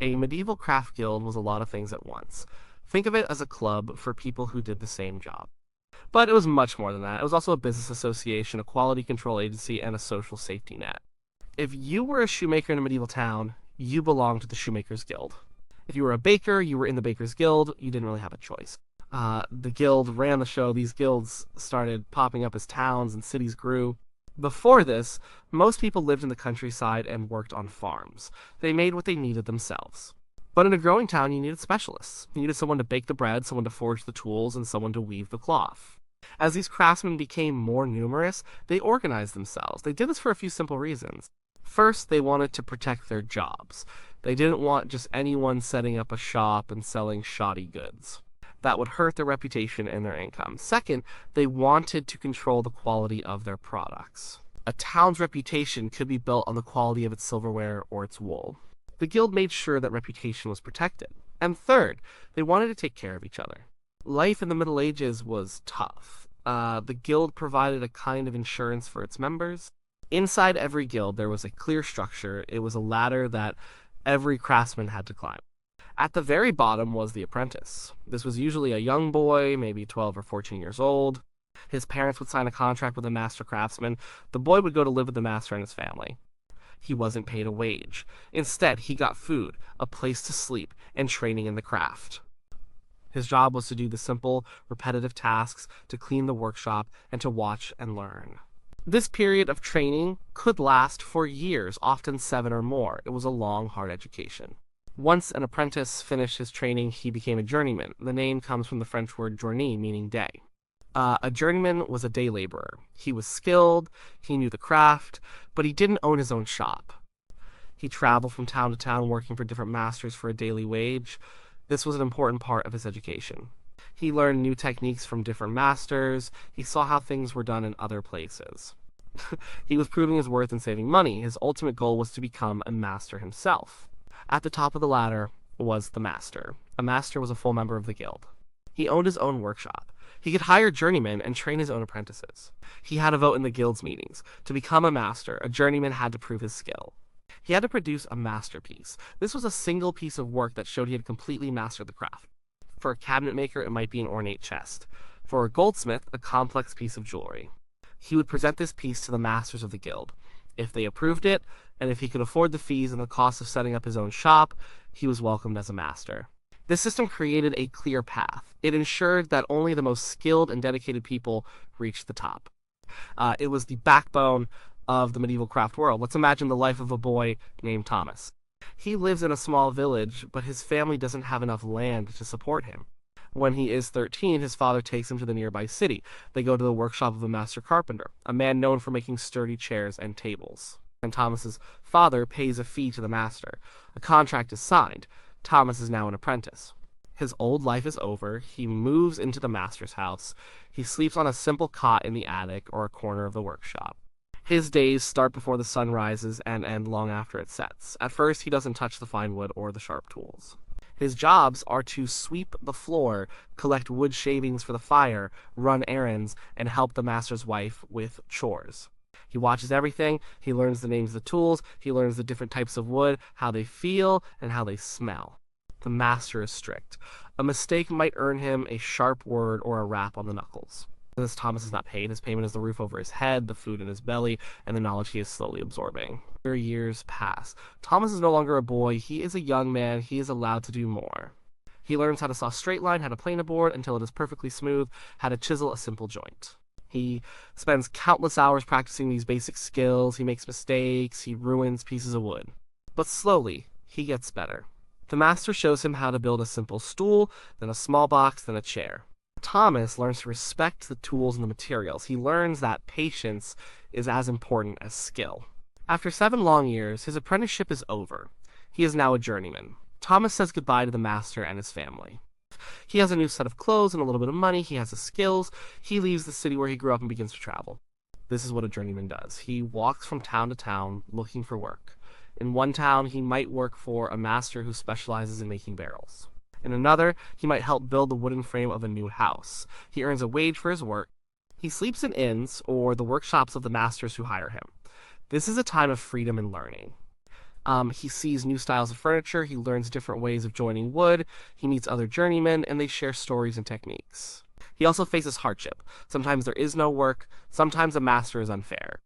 A medieval craft guild was a lot of things at once. Think of it as a club for people who did the same job. But it was much more than that. It was also a business association, a quality control agency, and a social safety net. If you were a shoemaker in a medieval town, you belonged to the Shoemakers Guild. If you were a baker, you were in the Bakers Guild. You didn't really have a choice. The guild ran the show. These guilds started popping up as towns and cities grew. Before this, most people lived in the countryside and worked on farms. They made what they needed themselves. But in a growing town, you needed specialists. You needed someone to bake the bread, someone to forge the tools, and someone to weave the cloth. As these craftsmen became more numerous, they organized themselves. They did this for a few simple reasons. First, they wanted to protect their jobs. They didn't want just anyone setting up a shop and selling shoddy goods. That would hurt their reputation and their income. Second, they wanted to control the quality of their products. A town's reputation could be built on the quality of its silverware or its wool. The guild made sure that reputation was protected. And third, they wanted to take care of each other. Life in the Middle Ages was tough. The guild provided a kind of insurance for its members. Inside every guild, there was a clear structure. It was a ladder that every craftsman had to climb. At the very bottom was the apprentice. This was usually a young boy, maybe 12 or 14 years old. His parents would sign a contract with a master craftsman. The boy would go to live with the master and his family. He wasn't paid a wage. Instead, he got food, a place to sleep, and training in the craft. His job was to do the simple, repetitive tasks, to clean the workshop, and to watch and learn. This period of training could last for years, often 7 or more. It was a long, hard education. Once an apprentice finished his training, he became a journeyman. The name comes from the French word journée, meaning day. A journeyman was a day laborer. He was skilled, he knew the craft, but he didn't own his own shop. He traveled from town to town working for different masters for a daily wage. This was an important part of his education. He learned new techniques from different masters. He saw how things were done in other places. He was proving his worth and saving money. His ultimate goal was to become a master himself. At the top of the ladder was the master. A master was a full member of the guild. He owned his own workshop. He could hire journeymen and train his own apprentices. He had a vote in the guild's meetings. To become a master, a journeyman had to prove his skill. He had to produce a masterpiece. This was a single piece of work that showed he had completely mastered the craft. For a cabinet maker, it might be an ornate chest. For a goldsmith, a complex piece of jewelry. He would present this piece to the masters of the guild. If they approved it, and if he could afford the fees and the cost of setting up his own shop, he was welcomed as a master. This system created a clear path. It ensured that only the most skilled and dedicated people reached the top. It was the backbone of the medieval craft world. Let's imagine the life of a boy named Thomas. He lives in a small village, but his family doesn't have enough land to support him. When he is 13, his father takes him to the nearby city. They go to the workshop of a master carpenter, a man known for making sturdy chairs and tables. And Thomas's father pays a fee to the master. A contract is signed. Thomas is now an apprentice. His old life is over. He moves into the master's house. He sleeps on a simple cot in the attic or a corner of the workshop. His days start before the sun rises and end long after it sets. At first, he doesn't touch the fine wood or the sharp tools. His jobs are to sweep the floor, collect wood shavings for the fire, run errands, and help the master's wife with chores. He watches everything. He learns the names of the tools. He learns the different types of wood, how they feel, and how they smell. The master is strict. A mistake might earn him a sharp word or a rap on the knuckles. As Thomas is not paid, his payment is the roof over his head, the food in his belly, and the knowledge he is slowly absorbing. Years pass. Thomas is no longer a boy. He is a young man. He is allowed to do more. He learns how to saw a straight line, how to plane a board until it is perfectly smooth, how to chisel a simple joint. He spends countless hours practicing these basic skills. He makes mistakes. He ruins pieces of wood. But slowly, he gets better. The master shows him how to build a simple stool, then a small box, then a chair. Thomas learns to respect the tools and the materials. He learns that patience is as important as skill. After 7 long years, his apprenticeship is over. He is now a journeyman. Thomas says goodbye to the master and his family. He has a new set of clothes and a little bit of money. He has the skills. He leaves the city where he grew up and begins to travel. This is what a journeyman does. He walks from town to town looking for work. In one town, he might work for a master who specializes in making barrels. In another, he might help build the wooden frame of a new house. He earns a wage for his work. He sleeps in inns or the workshops of the masters who hire him. This is a time of freedom and learning. He sees new styles of furniture, he learns different ways of joining wood, he meets other journeymen, and they share stories and techniques. He also faces hardship. Sometimes there is no work, sometimes a master is unfair.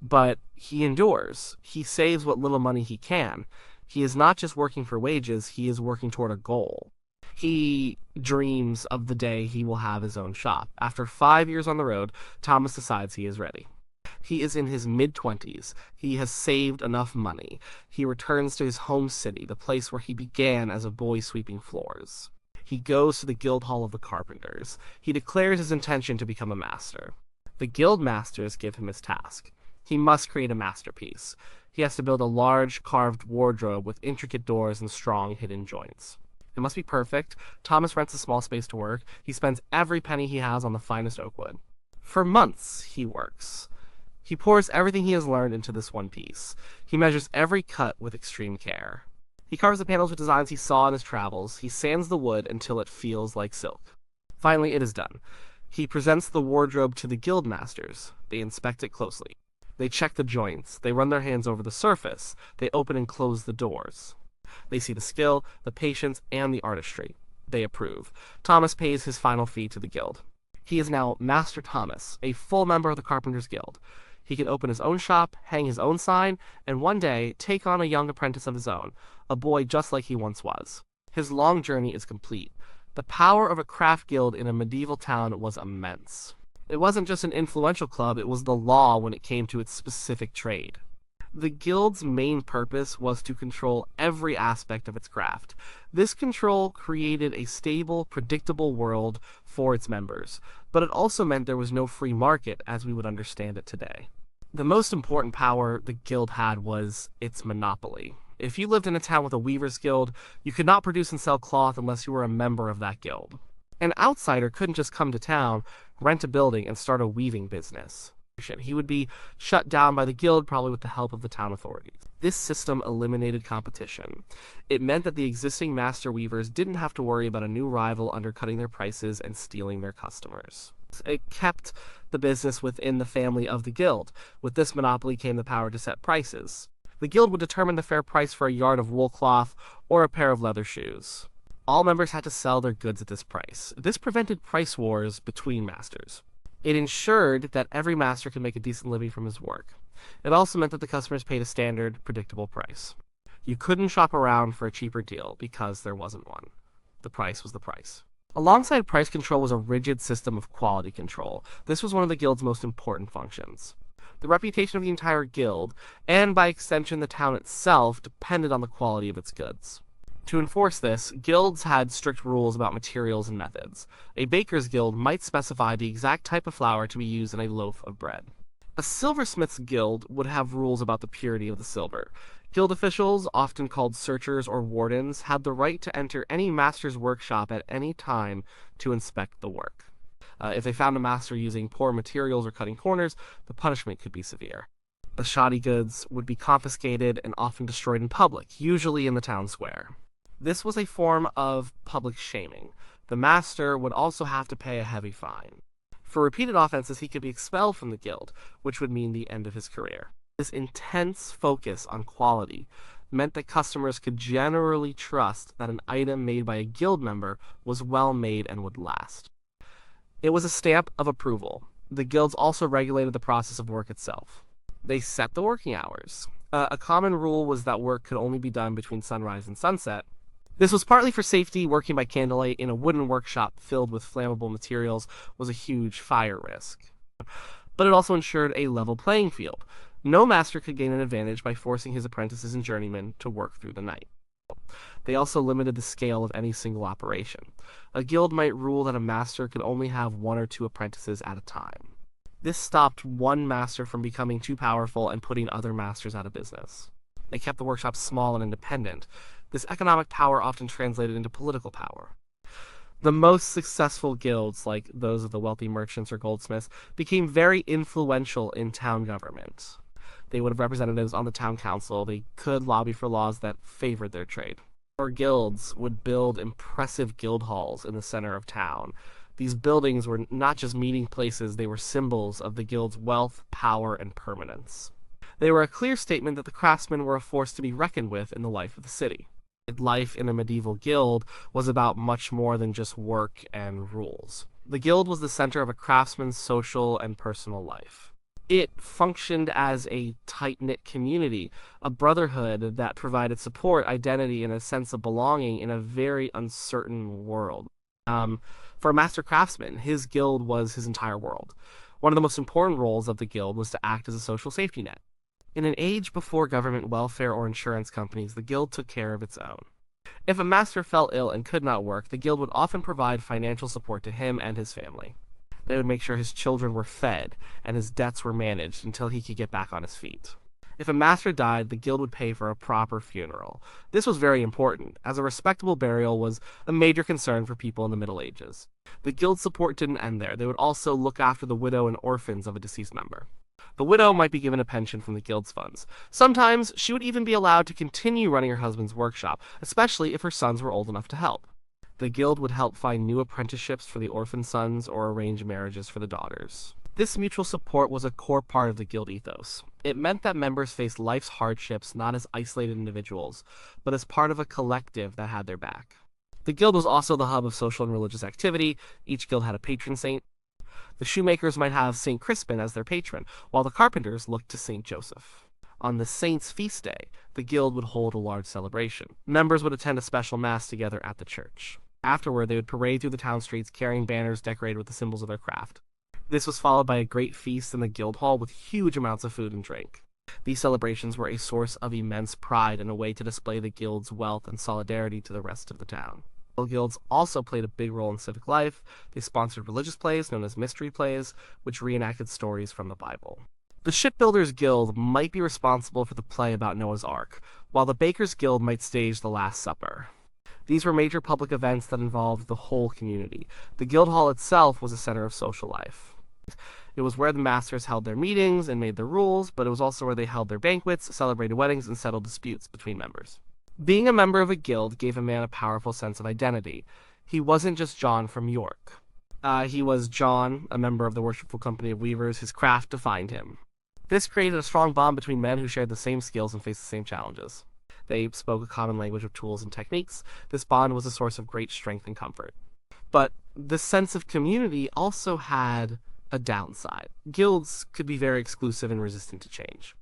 But he endures. He saves what little money he can. He is not just working for wages, he is working toward a goal. He dreams of the day he will have his own shop. After 5 years on the road, Thomas decides he is ready. He is in his mid-20s. He has saved enough money. He returns to his home city, the place where he began as a boy sweeping floors. He goes to the Guild Hall of the Carpenters. He declares his intention to become a master. The guild masters give him his task. He must create a masterpiece. He has to build a large, carved wardrobe with intricate doors and strong hidden joints. It must be perfect. Thomas rents a small space to work. He spends every penny he has on the finest oak wood. For months, he works. He pours everything he has learned into this one piece. He measures every cut with extreme care. He carves the panels with designs he saw in his travels. He sands the wood until it feels like silk. Finally, it is done. He presents the wardrobe to the guild masters. They inspect it closely. They check the joints. They run their hands over the surface. They open and close the doors. They see the skill, the patience, and the artistry. They approve. Thomas pays his final fee to the guild. He is now Master Thomas, a full member of the Carpenters Guild. He can open his own shop, hang his own sign, and one day take on a young apprentice of his own, a boy just like he once was. His long journey is complete. The power of a craft guild in a medieval town was immense. It wasn't just an influential club, it was the law when it came to its specific trade. The guild's main purpose was to control every aspect of its craft. This control created a stable, predictable world for its members, but it also meant there was no free market as we would understand it today. The most important power the guild had was its monopoly. If you lived in a town with a weaver's guild, you could not produce and sell cloth unless you were a member of that guild. An outsider couldn't just come to town, rent a building, and start a weaving business. He would be shut down by the guild, probably with the help of the town authorities. This system eliminated competition. It meant that the existing master weavers didn't have to worry about a new rival undercutting their prices and stealing their customers. It kept the business within the family of the guild. With this monopoly came the power to set prices. The guild would determine the fair price for a yard of wool cloth or a pair of leather shoes. All members had to sell their goods at this price. This prevented price wars between masters. It ensured that every master could make a decent living from his work. It also meant that the customers paid a standard, predictable price. You couldn't shop around for a cheaper deal because there wasn't one. The price was the price. Alongside price control was a rigid system of quality control. This was one of the guild's most important functions. The reputation of the entire guild, and by extension the town itself, depended on the quality of its goods. To enforce this, guilds had strict rules about materials and methods. A baker's guild might specify the exact type of flour to be used in a loaf of bread. A silversmith's guild would have rules about the purity of the silver. Guild officials, often called searchers or wardens, had the right to enter any master's workshop at any time to inspect the work. If they found a master using poor materials or cutting corners, the punishment could be severe. The shoddy goods would be confiscated and often destroyed in public, usually in the town square. This was a form of public shaming. The master would also have to pay a heavy fine. For repeated offenses, he could be expelled from the guild, which would mean the end of his career. This intense focus on quality meant that customers could generally trust that an item made by a guild member was well made and would last. It was a stamp of approval. The guilds also regulated the process of work itself. They set the working hours. A common rule was that work could only be done between sunrise and sunset. This was partly for safety. Working by candlelight in a wooden workshop filled with flammable materials was a huge fire risk. But it also ensured a level playing field. No master could gain an advantage by forcing his apprentices and journeymen to work through the night. They also limited the scale of any single operation. A guild might rule that a master could only have 1 or 2 apprentices at a time. This stopped one master from becoming too powerful and putting other masters out of business. They kept the workshop small and independent. This economic power often translated into political power. The most successful guilds, like those of the wealthy merchants or goldsmiths, became very influential in town government. They would have representatives on the town council. They could lobby for laws that favored their trade. Or guilds would build impressive guild halls in the center of town. These buildings were not just meeting places, they were symbols of the guild's wealth, power, and permanence. They were a clear statement that the craftsmen were a force to be reckoned with in the life of the city. Life in a medieval guild was about much more than just work and rules. The guild was the center of a craftsman's social and personal life. It functioned as a tight-knit community, a brotherhood that provided support, identity, and a sense of belonging in a very uncertain world. For a master craftsman, his guild was his entire world. One of the most important roles of the guild was to act as a social safety net. In an age before government welfare or insurance companies, the guild took care of its own. If a master fell ill and could not work, the guild would often provide financial support to him and his family. They would make sure his children were fed and his debts were managed until he could get back on his feet. If a master died, the guild would pay for a proper funeral. This was very important, as a respectable burial was a major concern for people in the Middle Ages. The guild's support didn't end there. They would also look after the widow and orphans of a deceased member. The widow might be given a pension from the guild's funds. Sometimes she would even be allowed to continue running her husband's workshop, especially if her sons were old enough to help. The guild would help find new apprenticeships for the orphan sons or arrange marriages for the daughters. This mutual support was a core part of the guild ethos. It meant that members faced life's hardships not as isolated individuals, but as part of a collective that had their back. The guild was also the hub of social and religious activity. Each guild had a patron saint. The shoemakers might have St. Crispin as their patron, while the carpenters looked to St. Joseph. On the saint's feast day, the guild would hold a large celebration. Members would attend a special mass together at the church. Afterward, they would parade through the town streets carrying banners decorated with the symbols of their craft. This was followed by a great feast in the guild hall with huge amounts of food and drink. These celebrations were a source of immense pride and a way to display the guild's wealth and solidarity to the rest of the town. Guilds also played a big role in civic life. They sponsored religious plays known as mystery plays, which reenacted stories from the Bible. The Shipbuilders Guild might be responsible for the play about Noah's Ark, while the Bakers Guild might stage the Last Supper. These were major public events that involved the whole community. The guild hall itself was a center of social life. It was where the masters held their meetings and made their rules, but it was also where they held their banquets, celebrated weddings, and settled disputes between members. Being a member of a guild gave a man a powerful sense of identity. He wasn't just John from York. He was John, a member of the Worshipful Company of Weavers. His craft defined him. This created a strong bond between men who shared the same skills and faced the same challenges. They spoke a common language of tools and techniques. This bond was a source of great strength and comfort. But this sense of community also had a downside. Guilds could be very exclusive and resistant to change.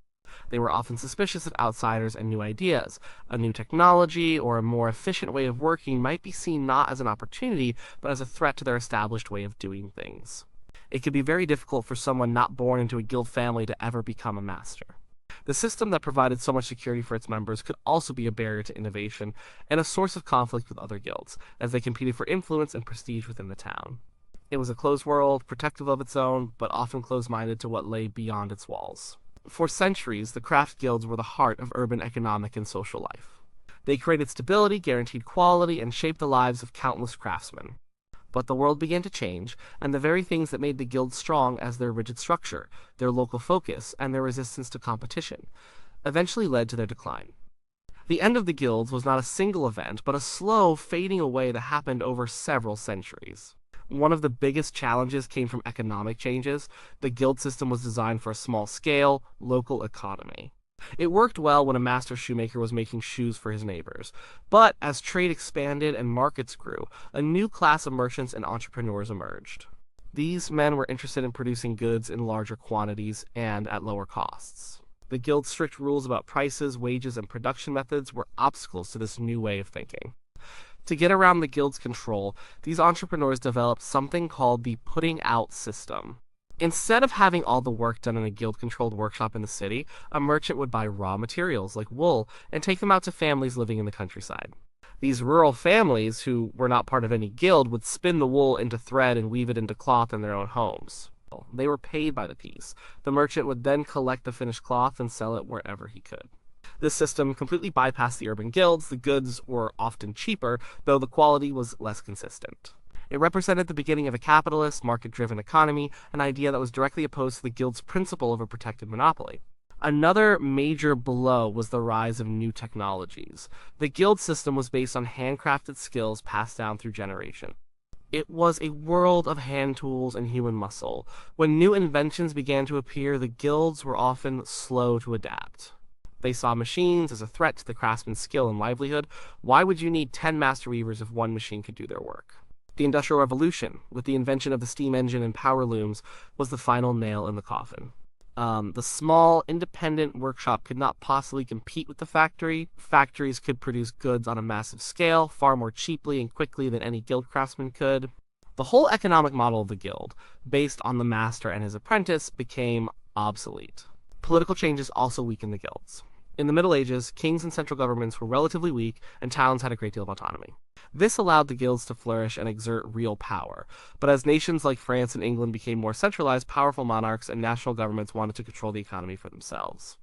They were often suspicious of outsiders and new ideas. A new technology or a more efficient way of working might be seen not as an opportunity, but as a threat to their established way of doing things. It could be very difficult for someone not born into a guild family to ever become a master. The system that provided so much security for its members could also be a barrier to innovation and a source of conflict with other guilds, as they competed for influence and prestige within the town. It was a closed world, protective of its own, but often closed-minded to what lay beyond its walls. For centuries, the craft guilds were the heart of urban economic and social life. They created stability, guaranteed quality, and shaped the lives of countless craftsmen. But the world began to change, and the very things that made the guild strong, as their rigid structure, their local focus, and their resistance to competition, eventually led to their decline. The end of the guilds was not a single event, but a slow fading away that happened over several centuries. One of the biggest challenges came from economic changes. The guild system was designed for a small-scale, local economy. It worked well when a master shoemaker was making shoes for his neighbors. But as trade expanded and markets grew, a new class of merchants and entrepreneurs emerged. These men were interested in producing goods in larger quantities and at lower costs. The guild's strict rules about prices, wages, and production methods were obstacles to this new way of thinking. To get around the guild's control, these entrepreneurs developed something called the putting out system. Instead of having all the work done in a guild-controlled workshop in the city, a merchant would buy raw materials like wool and take them out to families living in the countryside. These rural families, who were not part of any guild, would spin the wool into thread and weave it into cloth in their own homes. They were paid by the piece. The merchant would then collect the finished cloth and sell it wherever he could. This system completely bypassed the urban guilds. The goods were often cheaper, though the quality was less consistent. It represented the beginning of a capitalist, market-driven economy, an idea that was directly opposed to the guild's principle of a protected monopoly. Another major blow was the rise of new technologies. The guild system was based on handcrafted skills passed down through generations. It was a world of hand tools and human muscle. When new inventions began to appear, the guilds were often slow to adapt. They saw machines as a threat to the craftsman's skill and livelihood. Why would you need 10 master weavers if one machine could do their work? The Industrial Revolution, with the invention of the steam engine and power looms, was the final nail in the coffin. The small, independent workshop could not possibly compete with the factory. Factories could produce goods on a massive scale, far more cheaply and quickly than any guild craftsman could. The whole economic model of the guild, based on the master and his apprentice, became obsolete. Political changes also weakened the guilds. In the Middle Ages, kings and central governments were relatively weak, and towns had a great deal of autonomy. This allowed the guilds to flourish and exert real power, but as nations like France and England became more centralized, powerful monarchs and national governments wanted to control the economy for themselves.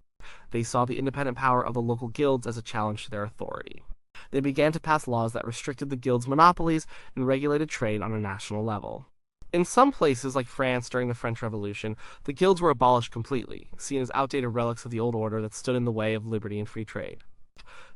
They saw the independent power of the local guilds as a challenge to their authority. They began to pass laws that restricted the guilds' monopolies and regulated trade on a national level. In some places, like France during the French Revolution, the guilds were abolished completely, seen as outdated relics of the old order that stood in the way of liberty and free trade.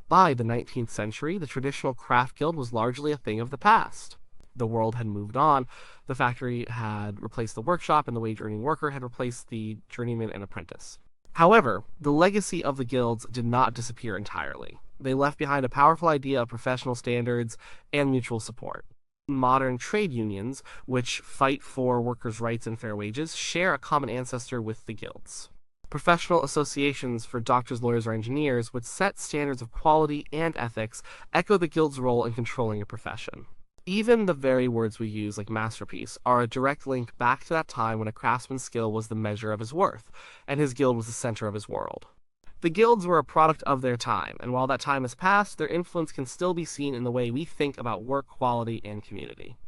By the 19th century, the traditional craft guild was largely a thing of the past. The world had moved on, the factory had replaced the workshop, and the wage-earning worker had replaced the journeyman and apprentice. However, the legacy of the guilds did not disappear entirely. They left behind a powerful idea of professional standards and mutual support. Modern trade unions, which fight for workers' rights and fair wages, share a common ancestor with the guilds. Professional associations for doctors, lawyers, or engineers, which set standards of quality and ethics, echo the guild's role in controlling a profession. Even the very words we use, like masterpiece, are a direct link back to that time when a craftsman's skill was the measure of his worth, and his guild was the center of his world. The guilds were a product of their time, and while that time has passed, their influence can still be seen in the way we think about work quality and community.